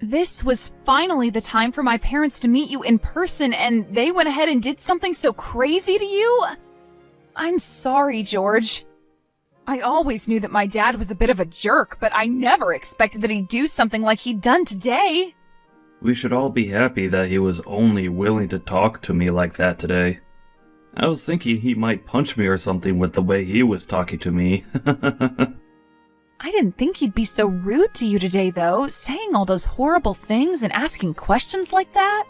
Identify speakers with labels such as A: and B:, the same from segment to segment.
A: This was finally the time for my parents to meet you in person, and they went ahead and did something so crazy to you? I'm sorry, George. I always knew that my dad was a bit of a jerk, but I never expected that he'd do something like he'd done today.
B: We should all be happy that he was only willing to talk to me like that today. I was thinking he might punch me or something with the way he was talking to me.
A: I didn't think he'd be so rude to you today, though, saying all those horrible things and asking questions like that.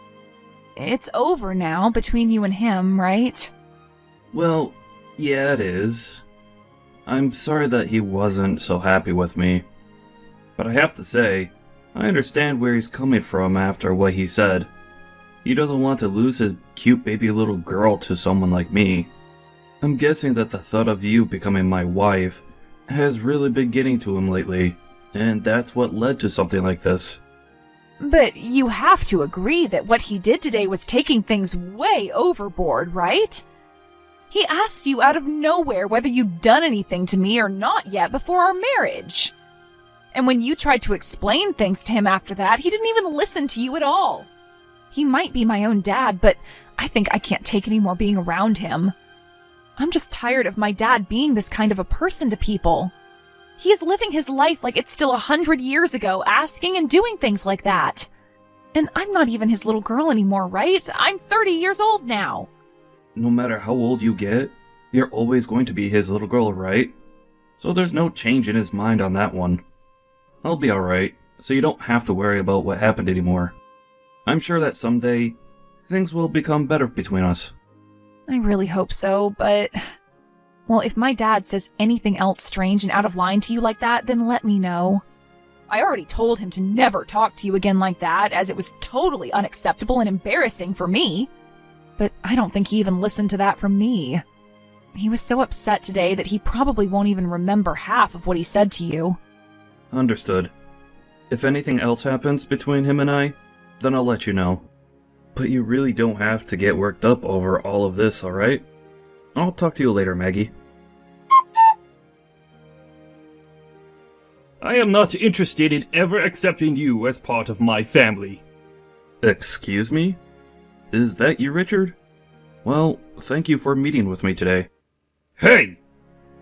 A: It's over now between you and him, right?
B: Well, yeah, it is. I'm sorry that he wasn't so happy with me. But I have to say, I understand where he's coming from after what he said. He doesn't want to lose his cute baby little girl to someone like me. I'm guessing that the thought of you becoming my wife has really been getting to him lately, and that's what led to something like this.
A: But you have to agree that what he did today was taking things way overboard, right? He asked you out of nowhere whether you'd done anything to me or not yet before our marriage. And when you tried to explain things to him after that, he didn't even listen to you at all. He might be my own dad, but I think I can't take any more being around him. I'm just tired of my dad being this kind of a person to people. He is living his life like it's still 100 years ago, asking and doing things like that. And I'm not even his little girl anymore, right? I'm 30 years old now.
B: No matter how old you get, you're always going to be his little girl, right? So there's no change in his mind on that one. I'll be alright, so you don't have to worry about what happened anymore. I'm sure that someday, things will become better between us.
A: I really hope so, but... Well, if my dad says anything else strange and out of line to you like that, then let me know. I already told him to never talk to you again like that, as it was totally unacceptable and embarrassing for me. But I don't think he even listened to that from me. He was so upset today that he probably won't even remember half of what he said to you.
B: Understood. If anything else happens between him and I, then I'll let you know. But you really don't have to get worked up over all of this, alright? I'll talk to you later, Maggie.
C: I am not interested in ever accepting you as part of my family.
B: Excuse me? Is that you, Richard? Well, thank you for meeting with me today.
C: Hey!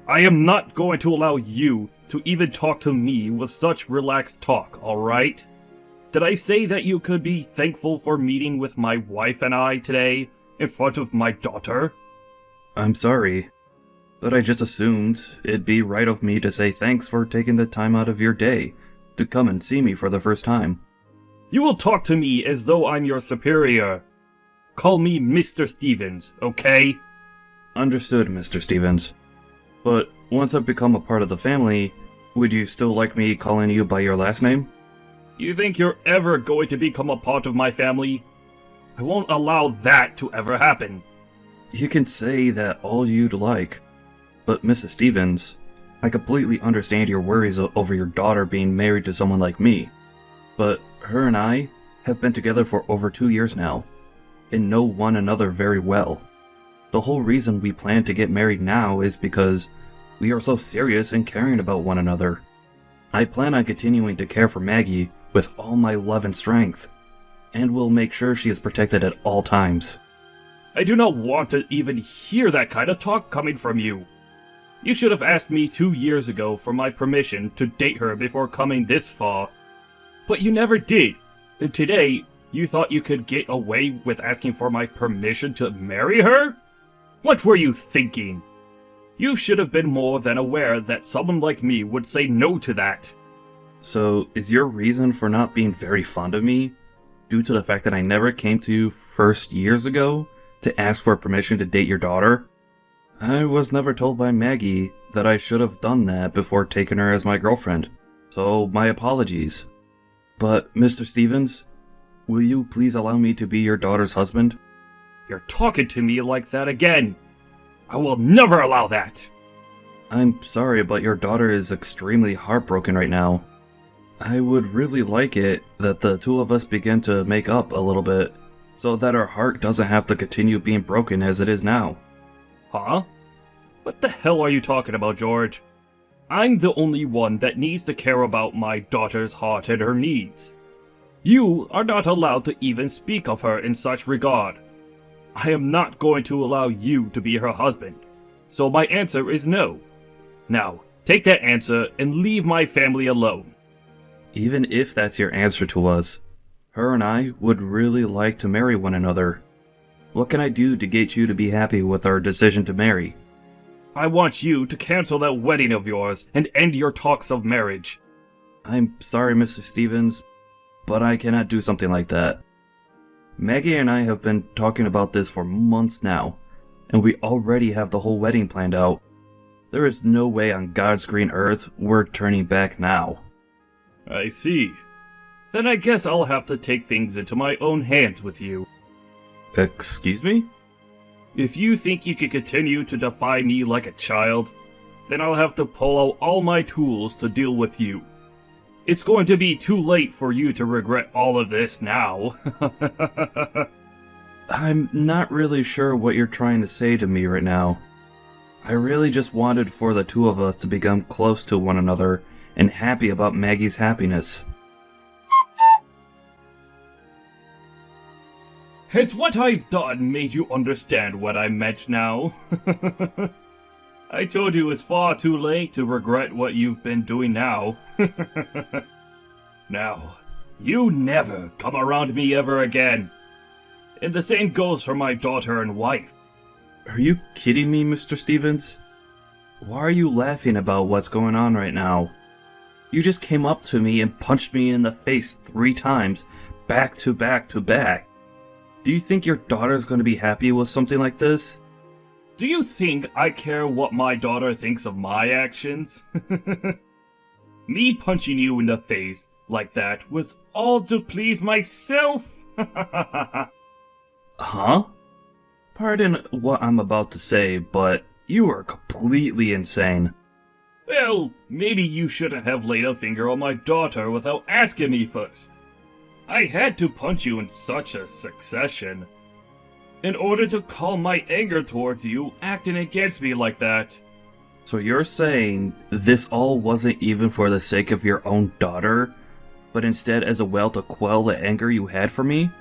C: I am not going to allow you to even talk to me with such relaxed talk, alright? Did I say that you could be thankful for meeting with my wife and I today in front of my daughter?
B: I'm sorry, but I just assumed it'd be right of me to say thanks for taking the time out of your day to come and see me for the first time.
C: You will talk to me as though I'm your superior. Call me Mr. Stevens, okay?
B: Understood, Mr. Stevens. But once I've become a part of the family, would you still like me calling you by your last name?
C: You think you're ever going to become a part of my family? I won't allow that to ever happen.
B: You can say that all you'd like, but Mrs. Stevens, I completely understand your worries over your daughter being married to someone like me, but her and I have been together for over 2 years now, and know one another very well. The whole reason we plan to get married now is because we are so serious and caring about one another. I plan on continuing to care for Maggie with all my love and strength, and will make sure she is protected at all times.
C: I do not want to even hear that kind of talk coming from you. You should have asked me 2 years ago for my permission to date her before coming this far. But you never did. And today, you thought you could get away with asking for my permission to marry her? What were you thinking? You should have been more than aware that someone like me would say no to that.
B: So, is your reason for not being very fond of me due to the fact that I never came to you first years ago to ask for permission to date your daughter? I was never told by Maggie that I should have done that before taking her as my girlfriend, so my apologies. But, Mr. Stevens, will you please allow me to be your daughter's husband?
C: You're talking to me like that again. I will never allow that.
B: I'm sorry, but your daughter is extremely heartbroken right now. I would really like it that the two of us begin to make up a little bit, so that our heart doesn't have to continue being broken as it is now.
C: Huh? What the hell are you talking about, George? I'm the only one that needs to care about my daughter's heart and her needs. You are not allowed to even speak of her in such regard. I am not going to allow you to be her husband. So my answer is no. Now, take that answer and leave my family alone.
B: Even if that's your answer to us, her and I would really like to marry one another. What can I do to get you to be happy with our decision to marry?
C: I want you to cancel that wedding of yours and end your talks of marriage.
B: I'm sorry, Mr. Stevens, but I cannot do something like that. Maggie and I have been talking about this for months now, and we already have the whole wedding planned out. There is no way on God's green earth we're turning back now.
C: I see. Then I guess I'll have to take things into my own hands with you.
B: Excuse me?
C: If you think you can continue to defy me like a child, then I'll have to pull out all my tools to deal with you. It's going to be too late for you to regret all of this now.
B: I'm not really sure what you're trying to say to me right now. I really just wanted for the two of us to become close to one another and happy about Maggie's happiness.
C: Has what I've done made you understand what I meant now? I told you it's far too late to regret what you've been doing now. Now, you never come around me ever again. And the same goes for my daughter and wife.
B: Are you kidding me, Mr. Stevens? Why are you laughing about what's going on right now? You just came up to me and punched me in the face 3 times, back to back to back. Do you think your daughter's going to be happy with something like this?
C: Do you think I care what my daughter thinks of my actions? Me punching you in the face like that was all to please myself.
B: Huh? Pardon what I'm about to say, but you are completely insane.
C: Well, maybe you shouldn't have laid a finger on my daughter without asking me first. I had to punch you in such a succession in order to calm my anger towards you acting against me like that.
B: So you're saying this all wasn't even for the sake of your own daughter, but instead as a way to quell the anger you had for me?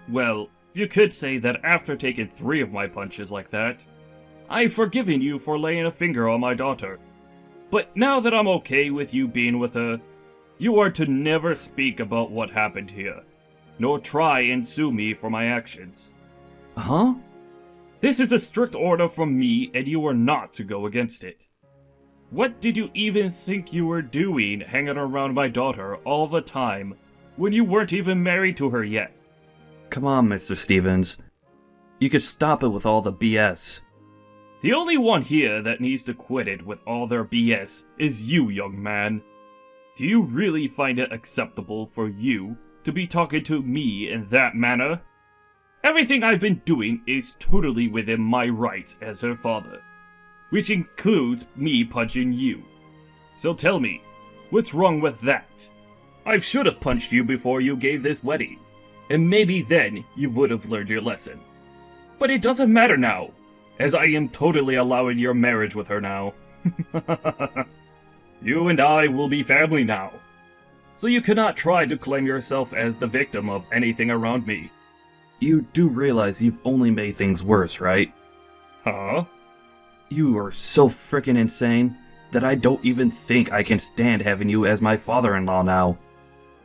C: Well, you could say that after taking 3 of my punches like that, I've forgiven you for laying a finger on my daughter. But now that I'm okay with you being with her, you are to never speak about what happened here, nor try and sue me for my actions.
B: Huh?
C: This is a strict order from me, and you are not to go against it. What did you even think you were doing hanging around my daughter all the time when you weren't even married to her yet?
B: Come on, Mr. Stevens. You could stop it with all the BS.
C: The only one here that needs to quit it with all their BS is you, young man. Do you really find it acceptable for you to be talking to me in that manner? Everything I've been doing is totally within my rights as her father, which includes me punching you. So tell me, what's wrong with that? I should have punched you before you gave this wedding, and maybe then you would have learned your lesson. But it doesn't matter now, as I am totally allowing your marriage with her now. You and I will be family now, so you cannot try to claim yourself as the victim of anything around me.
B: You do realize you've only made things worse, right?
C: Huh?
B: You are so frickin' insane that I don't even think I can stand having you as my father-in-law now.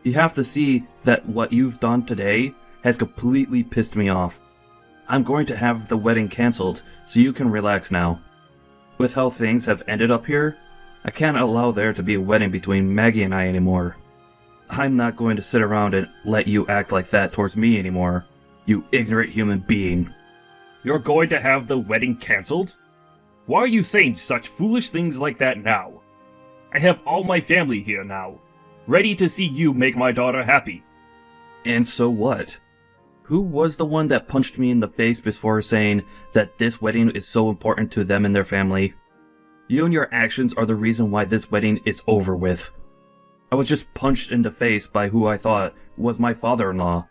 B: You have to see that what you've done today has completely pissed me off. I'm going to have the wedding cancelled so you can relax now. With how things have ended up here, I can't allow there to be a wedding between Maggie and I anymore. I'm not going to sit around and let you act like that towards me anymore, you ignorant human being.
C: You're going to have the wedding cancelled? Why are you saying such foolish things like that now? I have all my family here now, ready to see you make my daughter happy.
B: And so what? Who was the one that punched me in the face before saying that this wedding is so important to them and their family? You and your actions are the reason why this wedding is over with. I was just punched in the face by who I thought was my father-in-law.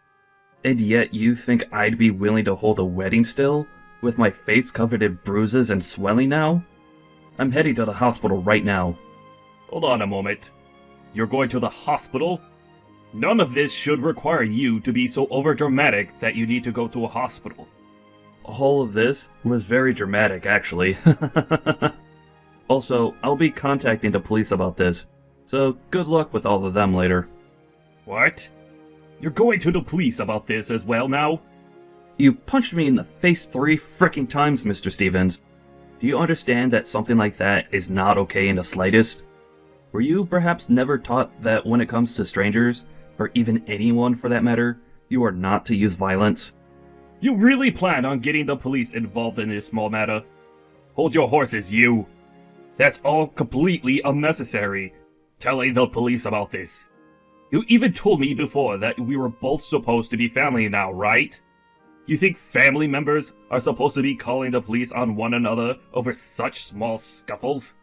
B: And yet you think I'd be willing to hold a wedding still, with my face covered in bruises and swelling now? I'm heading to the hospital right now.
C: Hold on a moment. You're going to the hospital? None of this should require you to be so overdramatic that you need to go to a hospital.
B: All of this was very dramatic, actually. Also, I'll be contacting the police about this, so good luck with all of them later.
C: What? You're going to the police about this as well now?
B: You punched me in the face 3 frickin' times, Mr. Stevens. Do you understand that something like that is not okay in the slightest? Were you perhaps never taught that when it comes to strangers, or even anyone for that matter, you are not to use violence?
C: You really plan on getting the police involved in this small matter? Hold your horses, you! That's all completely unnecessary, telling the police about this. You even told me before that we were both supposed to be family now, right? You think family members are supposed to be calling the police on one another over such small scuffles?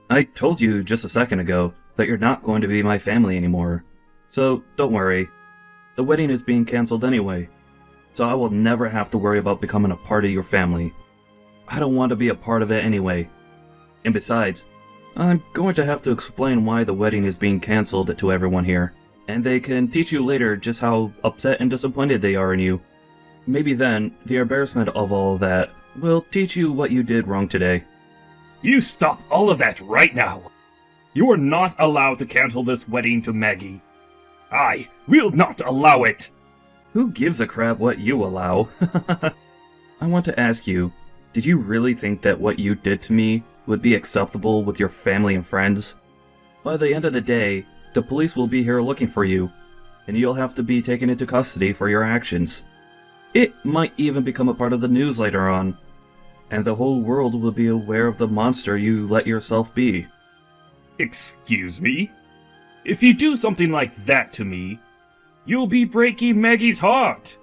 B: I told you just a second ago that you're not going to be my family anymore. So don't worry. The wedding is being cancelled anyway. So I will never have to worry about becoming a part of your family. I don't want to be a part of it anyway. And besides, I'm going to have to explain why the wedding is being cancelled to everyone here. And they can teach you later just how upset and disappointed they are in you. Maybe then, the embarrassment of all that will teach you what you did wrong today.
C: You stop all of that right now! You are not allowed to cancel this wedding to Maggie. I will not allow it!
B: Who gives a crap what you allow? I want to ask you, did you really think that what you did to me would be acceptable with your family and friends? By the end of the day, the police will be here looking for you, and you'll have to be taken into custody for your actions. It might even become a part of the news later on, and the whole world will be aware of the monster you let yourself be.
C: Excuse me? If you do something like that to me, you'll be breaking Maggie's heart.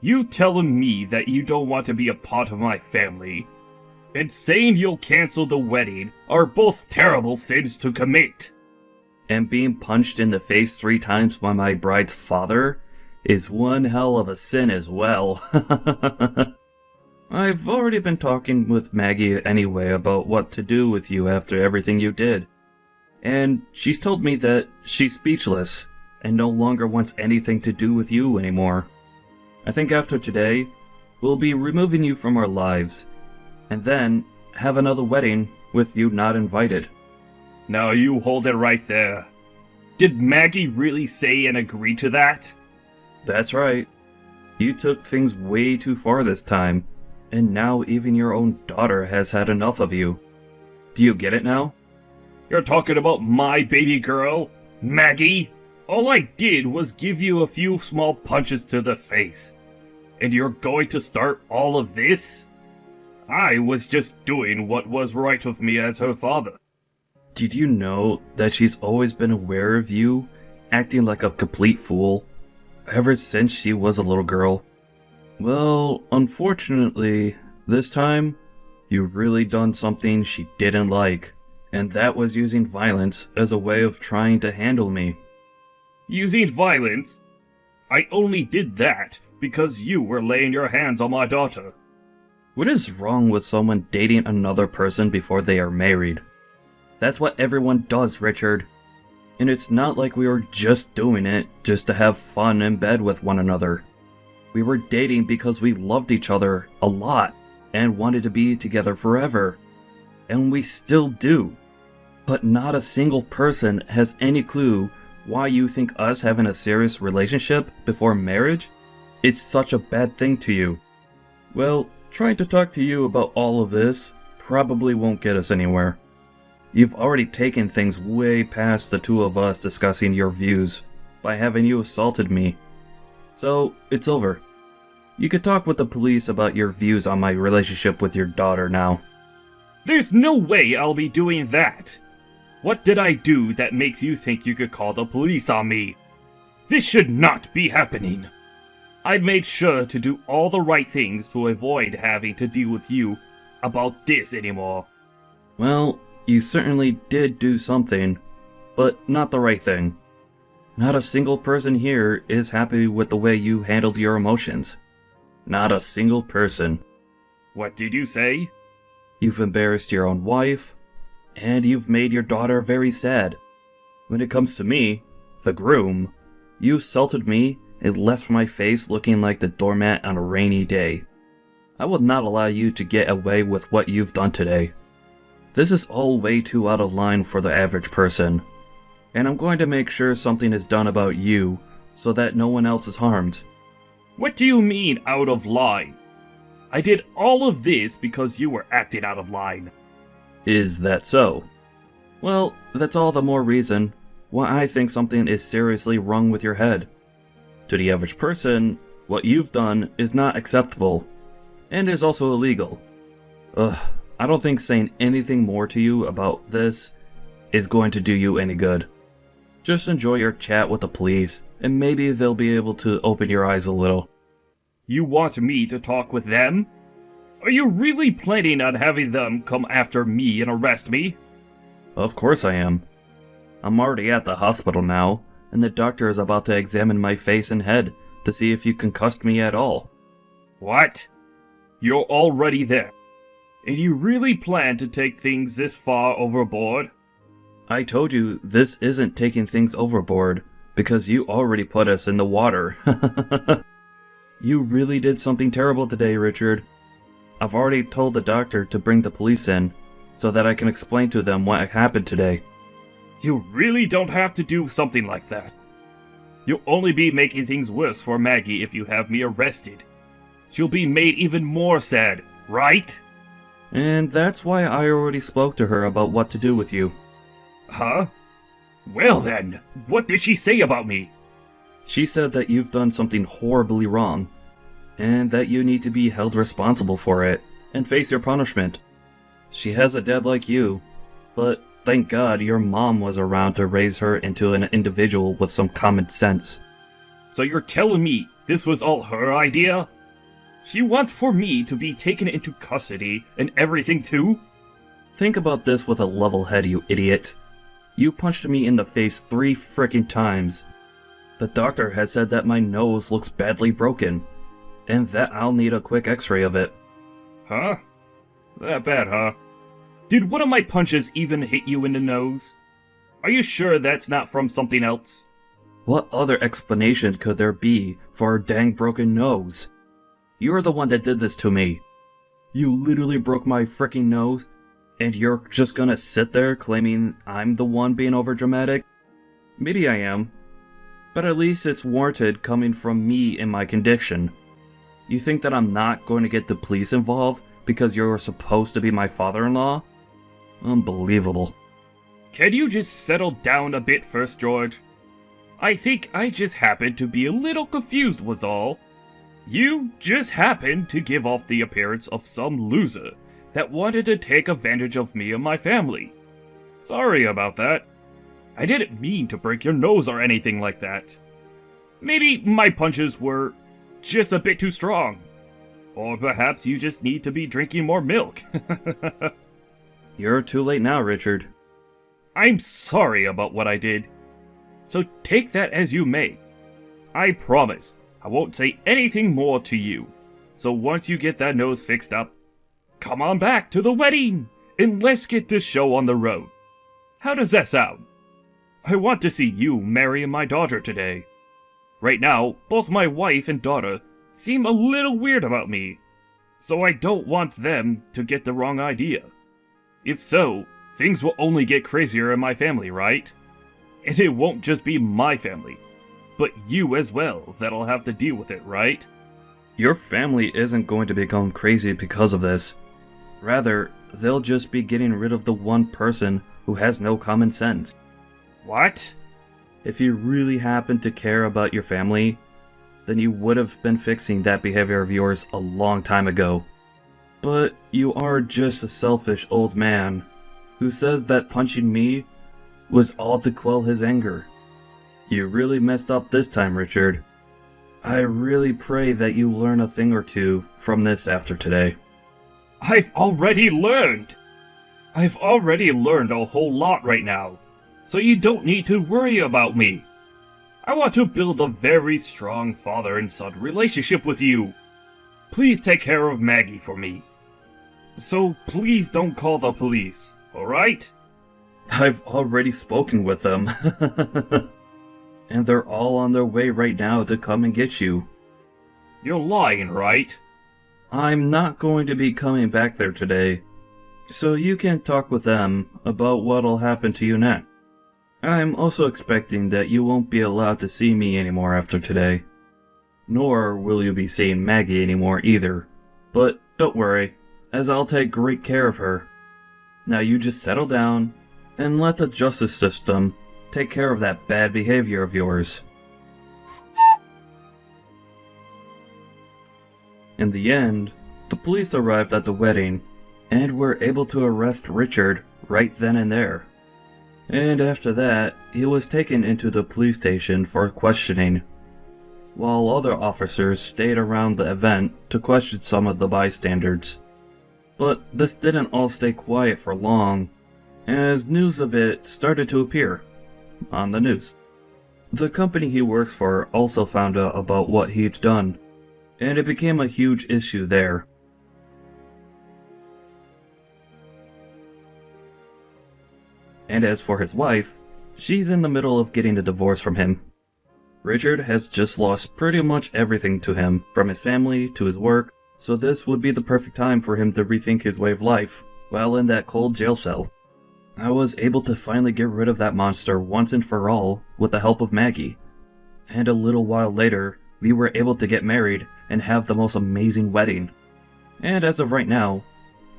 C: You telling me that you don't want to be a part of my family, and saying you'll cancel the wedding are both terrible sins to commit.
B: And being punched in the face 3 times by my bride's father is one hell of a sin as well. I've already been talking with Maggie anyway about what to do with you after everything you did. And she's told me that she's speechless and no longer wants anything to do with you anymore. I think after today, we'll be removing you from our lives, and then have another wedding with you not invited.
C: Now you hold it right there. Did Maggie really say and agree to that?
B: That's right. You took things way too far this time, and now even your own daughter has had enough of you. Do you get it now?
C: You're talking about my baby girl, Maggie? All I did was give you a few small punches to the face. And you're going to start all of this? I was just doing what was right with me as her father.
B: Did you know that she's always been aware of you, acting like a complete fool, ever since she was a little girl? Well, unfortunately, this time, you really done something she didn't like, and that was using violence as a way of trying to handle me.
C: Using violence? I only did that because you were laying your hands on my daughter.
B: What is wrong with someone dating another person before they are married? That's what everyone does, Richard. And it's not like we were just doing it just to have fun in bed with one another. We were dating because we loved each other a lot and wanted to be together forever. And we still do. But not a single person has any clue why you think us having a serious relationship before marriage is such a bad thing to you. Well, trying to talk to you about all of this probably won't get us anywhere. You've already taken things way past the two of us discussing your views by having you assaulted me. So, it's over. You could talk with the police about your views on my relationship with your daughter now.
C: There's no way I'll be doing that. What did I do that makes you think you could call the police on me? This should not be happening. I made sure to do all the right things to avoid having to deal with you about this anymore.
B: Well, you certainly did do something, but not the right thing. Not a single person here is happy with the way you handled your emotions. Not a single person.
C: What did you say?
B: You've embarrassed your own wife, and you've made your daughter very sad. When it comes to me, the groom, You assaulted me and left my face looking like the doormat on a rainy day. I will not allow you to get away with what you've done today. This is all way too out of line for the average person, and I'm going to make sure something is done about you so that no one else is harmed.
C: What do you mean, out of line? I did all of this because you were acting out of line.
B: Is that so? Well, that's all the more reason why I think something is seriously wrong with your head. To the average person, what you've done is not acceptable, and is also illegal. I don't think saying anything more to you about this is going to do you any good. Just enjoy your chat with the police, and maybe they'll be able to open your eyes a little.
C: You want me to talk with them? Are you really planning on having them come after me and arrest me?
B: Of course I am. I'm already at the hospital now, and the doctor is about to examine my face and head to see if you concussed me at all.
C: What? You're already there. And you really plan to take things this far overboard?
B: I told you this isn't taking things overboard, because you already put us in the water. You really did something terrible today, Richard. I've already told the doctor to bring the police in, so that I can explain to them what happened today.
C: You really don't have to do something like that. You'll only be making things worse for Maggie if you have me arrested. She'll be made even more sad, right?
B: And that's why I already spoke to her about what to do with you.
C: Huh? Well then, what did she say about me?
B: She said that you've done something horribly wrong, and that you need to be held responsible for it, and face your punishment. She has a dad like you, but thank God your mom was around to raise her into an individual with some common sense.
C: So you're telling me this was all her idea? She wants for me to be taken into custody and everything too?
B: Think about this with a level head, you idiot. You punched me in the face 3 frickin' times. The doctor has said that my nose looks badly broken, and that I'll need a quick x-ray of it.
C: Huh? That bad, huh? Did one of my punches even hit you in the nose? Are you sure that's not from something else?
B: What other explanation could there be for a dang broken nose? You're the one that did this to me. You literally broke my frickin' nose, and you're just gonna sit there claiming I'm the one being overdramatic? Maybe I am, but at least it's warranted coming from me in my condition. You think that I'm not going to get the police involved because you're supposed to be my father-in-law? Unbelievable.
C: Can you just settle down a bit first, George? I think I just happened to be a little confused was all. You just happened to give off the appearance of some loser that wanted to take advantage of me and my family. Sorry about that. I didn't mean to break your nose or anything like that. Maybe my punches were just a bit too strong. Or perhaps you just need to be drinking more milk.
B: You're too late now, Richard.
C: I'm sorry about what I did. So take that as you may. I promise I won't say anything more to you. So once you get that nose fixed up, come on back to the wedding and let's get this show on the road. How does that sound? I want to see you marrying my daughter today. Right now, both my wife and daughter seem a little weird about me, so I don't want them to get the wrong idea. If so, things will only get crazier in my family, right? And it won't just be my family, but you as well that'll have to deal with it, right?
B: Your family isn't going to become crazy because of this. Rather, they'll just be getting rid of the one person who has no common sense.
C: What?
B: If you really happen to care about your family, then you would have been fixing that behavior of yours a long time ago. But you are just a selfish old man who says that punching me was all to quell his anger. You really messed up this time, Richard. I really pray that you learn a thing or two from this after today.
C: I've already learned! I've already learned a whole lot right now, so you don't need to worry about me. I want to build a very strong father and son relationship with you. Please take care of Maggie for me. So please don't call the police, alright?
B: I've already spoken with them. and they're all on their way right now to come and get you.
C: You're lying, right?
B: I'm not going to be coming back there today, so you can talk with them about what'll happen to you next. I'm also expecting that you won't be allowed to see me anymore after today. Nor will you be seeing Maggie anymore either. But don't worry, as I'll take great care of her. Now you just settle down and let the justice system take care of that bad behavior of yours. In the end, the police arrived at the wedding and were able to arrest Richard right then and there. And after that, he was taken into the police station for questioning, while other officers stayed around the event to question some of the bystanders. But this didn't all stay quiet for long, as news of it started to appear on the news. The company he works for also found out about what he'd done, and it became a huge issue there. And as for his wife, she's in the middle of getting a divorce from him. Richard has just lost pretty much everything to him, from his family to his work, so this would be the perfect time for him to rethink his way of life while in that cold jail cell. I was able to finally get rid of that monster once and for all with the help of Maggie. And a little while later, we were able to get married and have the most amazing wedding. And as of right now,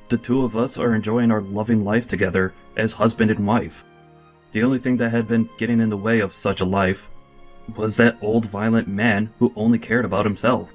B: the two of us are enjoying our loving life together as husband and wife. The only thing that had been getting in the way of such a life was that old violent man who only cared about himself.